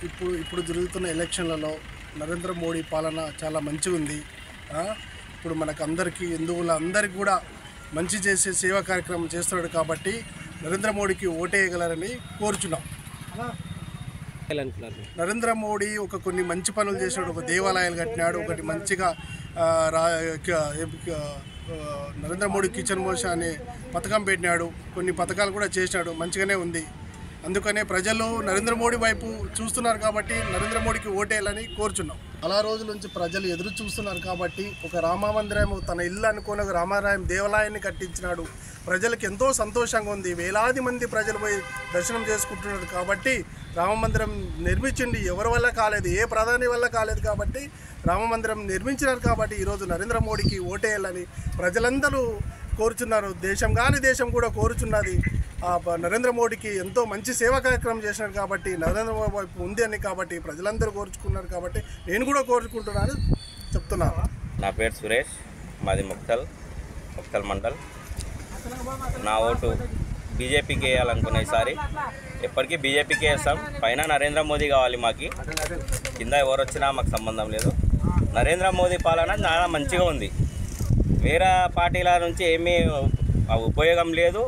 ఇప్పుడు జరుగుతున్న ఎలక్షన్లలో నరేంద్ర మోడీ పాలన చాలా మంచిగా ఉంది. ఇప్పుడు మనకు అందరికీ కూడా మంచి చేసే సేవా కార్యక్రమం చేస్తున్నాడు కాబట్టి నరేంద్ర మోడీకి ఓటేయగలరని కోరుచున్నాం. నరేంద్ర మోడీ కొన్ని మంచి పనులు చేసినాడు. ఒక దేవాలయాలు కట్టినాడు, ఒకటి మంచిగా నరేంద్ర మోడీ కిచెన్ మోషా అనే పథకం పెట్టినాడు, కొన్ని పథకాలు కూడా చేసినాడు, మంచిగానే ఉంది. అందుకనే ప్రజలు నరేంద్ర మోడీ వైపు చూస్తున్నారు కాబట్టి నరేంద్ర మోడీకి ఓటేయాలని కోరుచున్నాం. చాలా రోజుల నుంచి ప్రజలు ఎదురు చూస్తున్నారు కాబట్టి ఒక రామ మందిరం తన ఇల్లు అనుకోని ఒక రామాలయం దేవాలయాన్ని కట్టించినాడు. ప్రజలకు ఎంతో సంతోషంగా ఉంది. వేలాది మంది ప్రజలు పోయి దర్శనం చేసుకుంటున్నారు కాబట్టి రామ మందిరం నిర్మించింది. ఎవరి వల్ల కాలేదు, ఏ ప్రధాని వల్ల కాలేదు కాబట్టి రామ మందిరం నిర్మించినారు కాబట్టి ఈరోజు నరేంద్ర మోడీకి ఓటేయాలని ప్రజలందరూ కోరుచున్నారు. దేశం కూడా కోరుచున్నది. నరేంద్ర మోడీకి ఎంతో మంచి సేవా కార్యక్రమం చేసినారు కాబట్టి నరేంద్ర మోడీ వైపు ఉంది అని కాబట్టి ప్రజలందరూ కోరుచుకున్నారు కాబట్టి నేను కూడా కోరుకుంటున్నాను చెప్తున్నాను. నా పేరు సురేష్, మాది ముక్తల్ మండల్. నా ఓటు బీజేపీకి వేయాలనుకున్న ఈసారి ఎప్పటికీ బీజేపీకి వేస్తాం. పైన నరేంద్ర మోదీ కావాలి, మాకు కింద ఎవరు వచ్చినా మాకు సంబంధం లేదు. నరేంద్ర మోదీ పాలన చాలా మంచిగా ఉంది. వేరే పార్టీల నుంచి ఏమీ ఉపయోగం లేదు,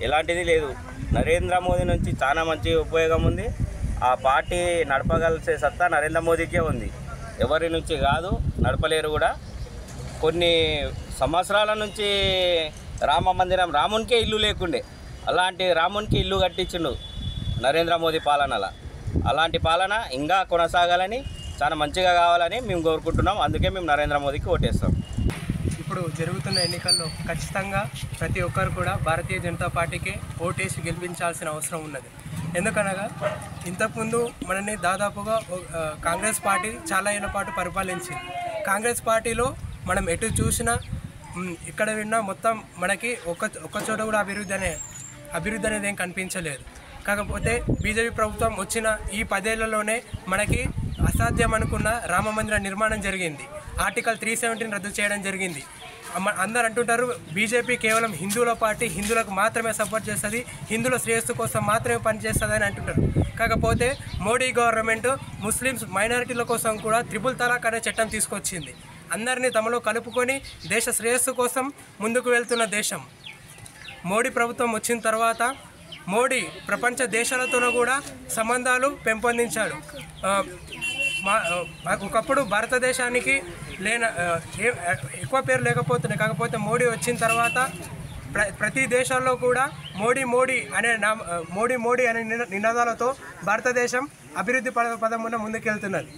ఎలాంటిది లేదు. నరేంద్ర మోదీ నుంచి చాలా మంచి ఉపయోగం ఉంది. ఆ పార్టీ నడపగలిసే సత్తా నరేంద్ర మోదీకే ఉంది, ఎవరి నుంచి కాదు, నడపలేరు కూడా. కొన్ని సంవత్సరాల నుంచి రామ మందిరం రామునికే ఇల్లు లేకుండే, అలాంటి రామునికి ఇల్లు కట్టించిండు నరేంద్ర మోదీ పాలనలో. అలాంటి పాలన ఇంకా కొనసాగాలని, చాలా మంచిగా కావాలని మేము కోరుకుంటున్నాం. అందుకే మేము నరేంద్ర మోదీకి ఓటేస్తాం. ఇప్పుడు జరుగుతున్న ఎన్నికల్లో ఖచ్చితంగా ప్రతి ఒక్కరు కూడా భారతీయ జనతా పార్టీకి ఓటేసి గెలిపించాల్సిన అవసరం ఉన్నది. ఎందుకనగా ఇంతకుముందు మనని దాదాపుగా కాంగ్రెస్ పార్టీ చాలా ఏళ్ళ పాటు పరిపాలించింది. కాంగ్రెస్ పార్టీలో మనం ఎటు చూసినా ఇక్కడ విన్నా మొత్తం మనకి ఒక్క చోట కూడా అభివృద్ధి అనేది ఏం కనిపించలేదు. కాకపోతే బీజేపీ ప్రభుత్వం వచ్చిన ఈ 10 ఏళ్లలోనే మనకి అసాధ్యం అనుకున్న రామ మందిర నిర్మాణం జరిగింది. ఆర్టికల్ 370 రద్దు చేయడం జరిగింది. అందరు అంటుంటారు బీజేపీ కేవలం హిందువుల పార్టీ, హిందువులకు మాత్రమే సపోర్ట్ చేస్తుంది, హిందువుల శ్రేయస్సు కోసం మాత్రమే పనిచేస్తుంది అని అంటుంటారు. కాకపోతే మోడీ గవర్నమెంట్ ముస్లిమ్స్ మైనారిటీల కోసం కూడా త్రిపుల్ తలాక్ అనే చట్టం తీసుకొచ్చింది. అందరినీ తమలో కలుపుకొని దేశ శ్రేయస్సు కోసం ముందుకు వెళ్తున్న దేశం. మోడీ ప్రభుత్వం వచ్చిన తర్వాత మోడీ ప్రపంచ దేశాలతోనూ కూడా సంబంధాలు పెంపొందించాడు. ఒకప్పుడు భారతదేశానికి ఎక్కువ పేరు లేకపోతున్నాయి. కాకపోతే మోడీ వచ్చిన తర్వాత ప్రతి దేశాల్లో కూడా మోడీ అనే నినాదాలతో భారతదేశం అభివృద్ధి పదమున ముందుకెళ్తున్నది.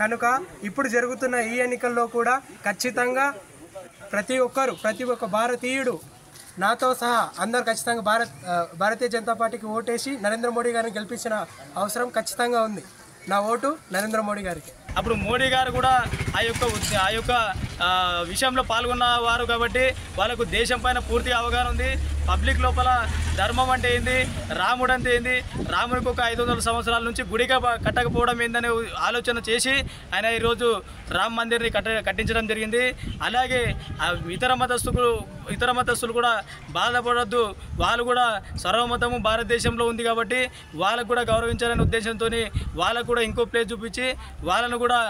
కనుక ఇప్పుడు జరుగుతున్న ఈ ఎన్నికల్లో కూడా ఖచ్చితంగా ప్రతి ఒక్క భారతీయుడు నాతో సహా అందరూ ఖచ్చితంగా భారతీయ జనతా పార్టీకి ఓటేసి నరేంద్ర మోడీ గారిని గెలిపించిన అవసరం ఖచ్చితంగా ఉంది. నా ఓటు నరేంద్ర మోడీ గారికి. అప్పుడు మోడీ గారు కూడా ఆ యొక్క విషయంలో పాల్గొన్నవారు కాబట్టి వాళ్ళకు దేశం పైన పూర్తి అవగాహన ఉంది. పబ్లిక్ లోపల ధర్మం అంటే ఏంది, రాముడు అంటే ఏంది, రాముడికి ఒక 500 సంవత్సరాల నుంచి గుడిగా కట్టకపోవడం ఏందనే ఆలోచన చేసి ఆయన ఈరోజు రామ్ మందిర్ని కట్టించడం జరిగింది. అలాగే ఇతర మతస్థులు కూడా బాధపడద్దు, వాళ్ళు కూడా సర్వమతము భారతదేశంలో ఉంది కాబట్టి వాళ్ళకు కూడా గౌరవించాలనే ఉద్దేశంతో వాళ్ళకు కూడా ఇంకో ప్లేస్ చూపించి వాళ్ళను కూడా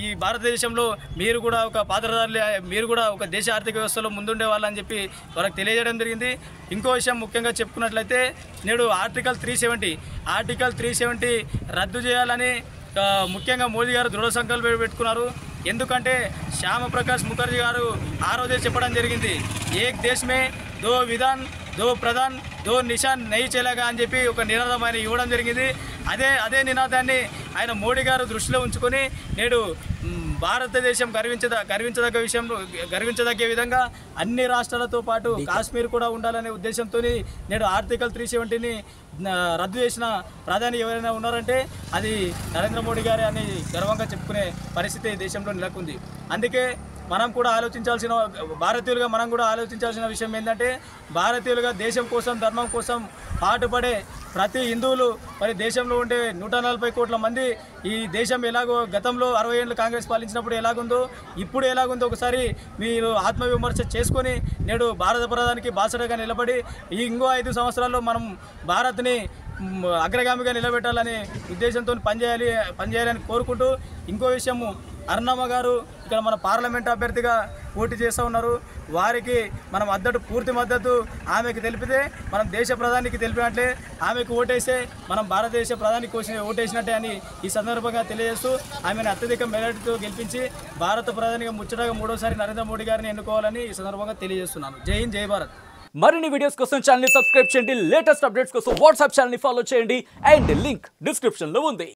ఈ భారతదేశంలో మీరు కూడా ఒక పాత్రధారులు, మీరు కూడా ఒక దేశ ఆర్థిక వ్యవస్థలో ముందుండే వాళ్ళని చెప్పి వాళ్ళకి తెలియజేయడం జరిగింది. ఇంకో విషయం ముఖ్యంగా చెప్పుకున్నట్లయితే నేడు ఆర్టికల్ 370 రద్దు చేయాలని ముఖ్యంగా మోదీ గారు దృఢ సంకల్పం పెట్టుకున్నారు. ఎందుకంటే శ్యామప్రకాష్ ముఖర్జీ గారు ఆ రోజే చెప్పడం జరిగింది, ఏక్ దేశ్ మే దో విధాన్ దో ప్రధాన్ దో నిషాన్ నహీ చలేగా అని చెప్పి ఒక నినాదం ఆయన ఇవ్వడం జరిగింది. అదే నినాదాన్ని ఆయన మోడీ గారు దృష్టిలో ఉంచుకొని నేడు భారతదేశం గర్వించదగ్గ విధంగా అన్ని రాష్ట్రాలతో పాటు కాశ్మీర్ కూడా ఉండాలనే ఉద్దేశంతో నేడు ఆర్టికల్ 370ని రద్దు చేసిన ప్రధాని ఎవరైనా ఉన్నారంటే అది నరేంద్ర మోడీ గారే అని గర్వంగా చెప్పుకునే పరిస్థితి దేశంలో నెలకొంది. అందుకే మనం కూడా ఆలోచించాల్సిన విషయం ఏంటంటే భారతీయులుగా దేశం కోసం, ధర్మం కోసం పాటుపడే ప్రతి హిందువులు మరి దేశంలో ఉండే 140 కోట్ల మంది ఈ దేశం ఎలాగో గతంలో 60 ఏళ్ళు కాంగ్రెస్ పాలించినప్పుడు ఎలాగుందో ఇప్పుడు ఎలాగుందో ఒకసారి మీరు ఆత్మవిమర్శ చేసుకొని నేడు భారత ప్రధానికి బాసటగా నిలబడి ఇంకో 5 సంవత్సరాల్లో మనం భారత్ని అగ్రగామిగా నిలబెట్టాలనే ఉద్దేశంతో పనిచేయాలని కోరుకుంటూ, ఇంకో విషయము అరుణమ్మ గారు ఇక్కడ మన పార్లమెంట్ అభ్యర్థిగా పోటీ చేస్తూ ఉన్నారు. వారికి మనం పూర్తి మద్దతు ఆమెకు తెలిపితే మనం దేశ ప్రధానికి తెలిపినట్లే, ఆమెకు ఓటేస్తే మనం భారతదేశ ప్రధానికి ఓటేసినట్టే అని ఈ సందర్భంగా తెలియజేస్తూ ఆమెను అత్యధిక మెజారిటీతో గెలిపించి భారత ప్రధానిగా ముచ్చటగా 3వ నరేంద్ర మోడీ గారిని ఎన్నుకోవాలని ఈ సందర్భంగా తెలియజేస్తున్నాను. జై హింద్, జై భారత్. మరిన్ని వీడియోస్ కోసం ఛానల్ ని సబ్స్క్రైబ్ చేయండి, లేటెస్ట్ అప్డేట్స్ కోసం వాట్సాప్ ఛానల్ ని ఫాలో చేయండి అండ్ లింక్ డిస్క్రిప్షన్ లో ఉంది.